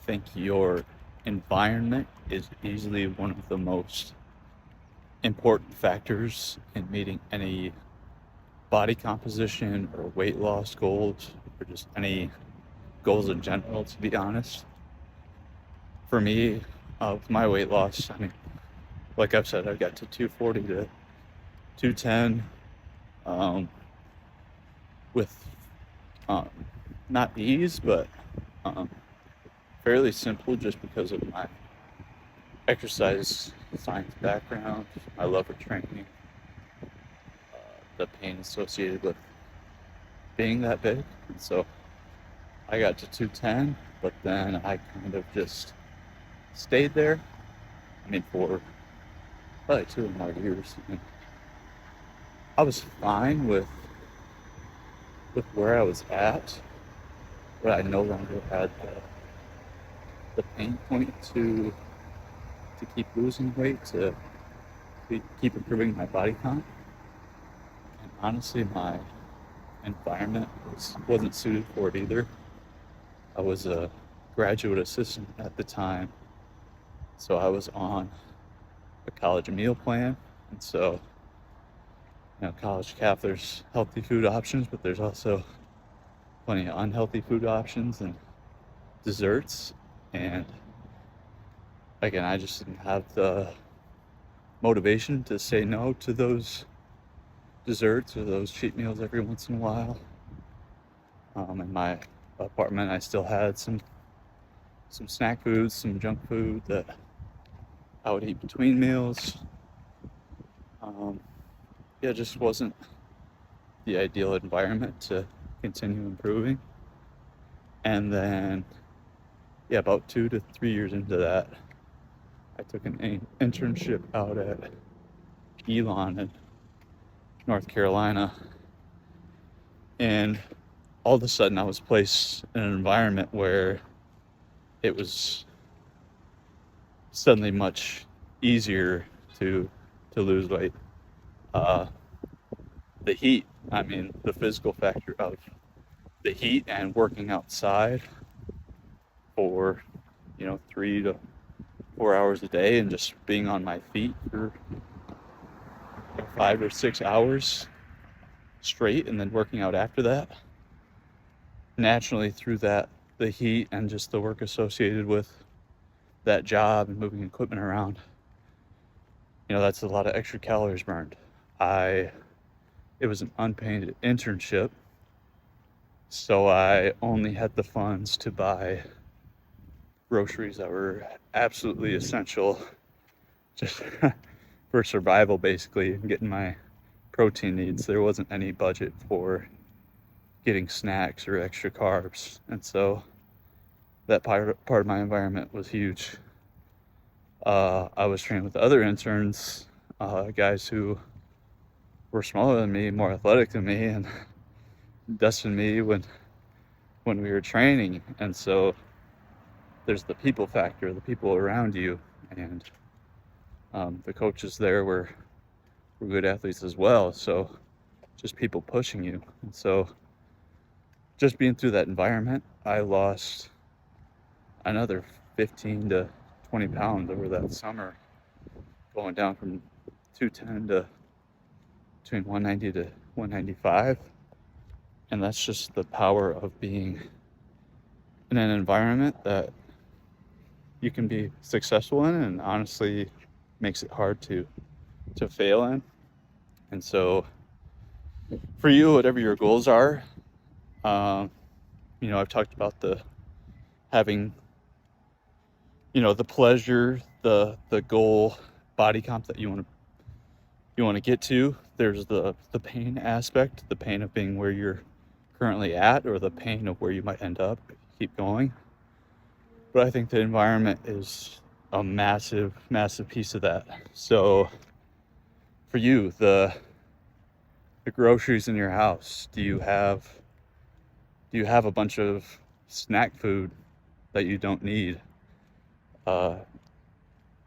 think your environment is easily one of the most important factors in meeting any body composition or weight loss goals or just any goals in general, to be honest. For me, with my weight loss, I mean, like I've said, I got to 240 to 210 um, with um, not ease, but um, fairly simple just because of my exercise science background, my love for training, the pain associated with being that big. And so I got to 210, but then I kind of just stayed there. I mean, for probably 2.5 years. And I was fine with where I was at, but I no longer had the pain point to keep losing weight, to keep improving my body comp. And honestly, my environment wasn't suited for it either. I was a graduate assistant at the time, so I was on a college meal plan. And so, college cap, there's healthy food options, but there's also plenty of unhealthy food options and desserts. And again, I just didn't have the motivation to say no to those desserts or those cheat meals every once in a while. In my apartment, I still had some snack foods, some junk food that I would eat between meals. Yeah, just wasn't the ideal environment to continue improving. And then, yeah, about 2 to 3 years into that, I took an internship out at Elon in North Carolina. And all of a sudden, I was placed in an environment where it was suddenly much easier to lose weight. The heat, I mean, the physical factor of the heat and working outside for 3 to 4 hours a day and just being on my feet for 5 or 6 hours straight and then working out after that. Naturally, through that, the heat and just the work associated with that job and moving equipment around, that's a lot of extra calories burned. It was an unpaid internship, so I only had the funds to buy groceries that were absolutely essential just for survival, basically, and getting my protein needs. There wasn't any budget for getting snacks or extra carbs, and so that part of my environment was huge. I was trained with other interns, guys who were smaller than me, more athletic than me, and dusting me when we were training. And so there's the people factor, the people around you, and the coaches there were good athletes as well. So just people pushing you. And so just being through that environment, I lost another 15 to 20 pounds over that summer, going down from 210 to between 190 to 195. And that's just the power of being in an environment that you can be successful in, and honestly makes it hard to fail in. And so for you, whatever your goals are, I've talked about the having, the pleasure, the goal body comp that you want to get to. There's the pain aspect, the pain of being where you're currently at, or the pain of where you might end up, keep going. But I think the environment is a massive, massive piece of that. So for you, the groceries in your house, do you have a bunch of snack food that you don't need?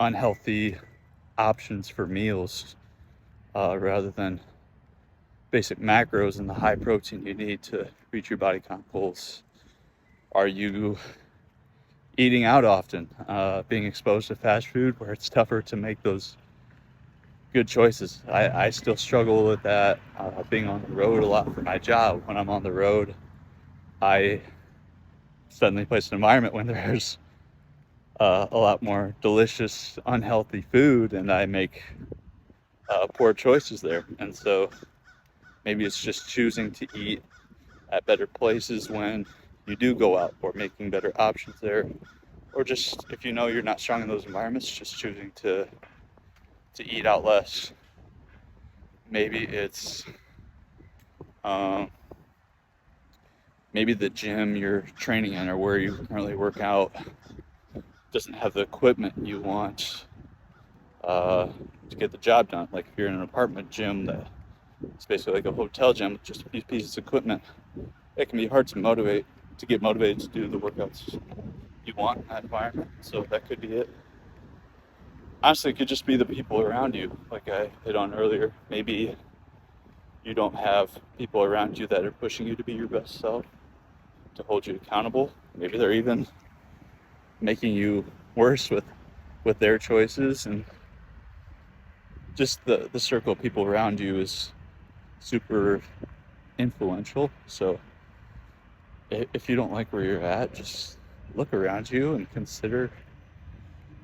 Unhealthy options for meals, rather than basic macros and the high protein you need to reach your body comp goals? Are you eating out often, being exposed to fast food where it's tougher to make those good choices. I still struggle with that, being on the road a lot for my job. When I'm on the road, I suddenly place an environment when there's a lot more delicious, unhealthy food, and I make poor choices there. And so maybe it's just choosing to eat at better places when you do go out, or making better options there, or just if you know you're not strong in those environments, just choosing to eat out less. Maybe it's um, maybe the gym you're training in or where you currently work out doesn't have the equipment you want to get the job done. Like if you're in an apartment gym that it's basically like a hotel gym with just a few pieces of equipment, it can be hard to get motivated to do the workouts you want in that environment. So that could be it. Honestly, it could just be the people around you, like I hit on earlier. Maybe you don't have people around you that are pushing you to be your best self, to hold you accountable. Maybe they're even making you worse with their choices, and just the circle of people around you is super influential. So if you don't like where you're at, just look around you and consider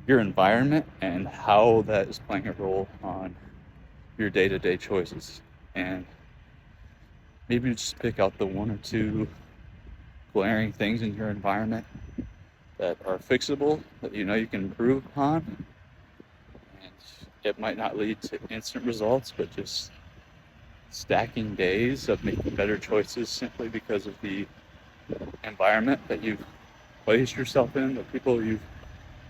your environment and how that is playing a role on your day-to-day choices. And maybe just pick out the one or two glaring things in your environment that are fixable, that you know you can improve upon. And it might not lead to instant results, but just stacking days of making better choices simply because of the environment that you've placed yourself in, the people you've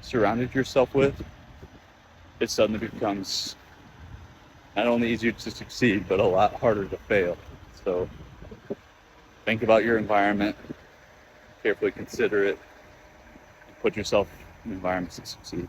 surrounded yourself with, it suddenly becomes not only easier to succeed, but a lot harder to fail. So think about your environment, carefully consider it, and put yourself in environments to succeed.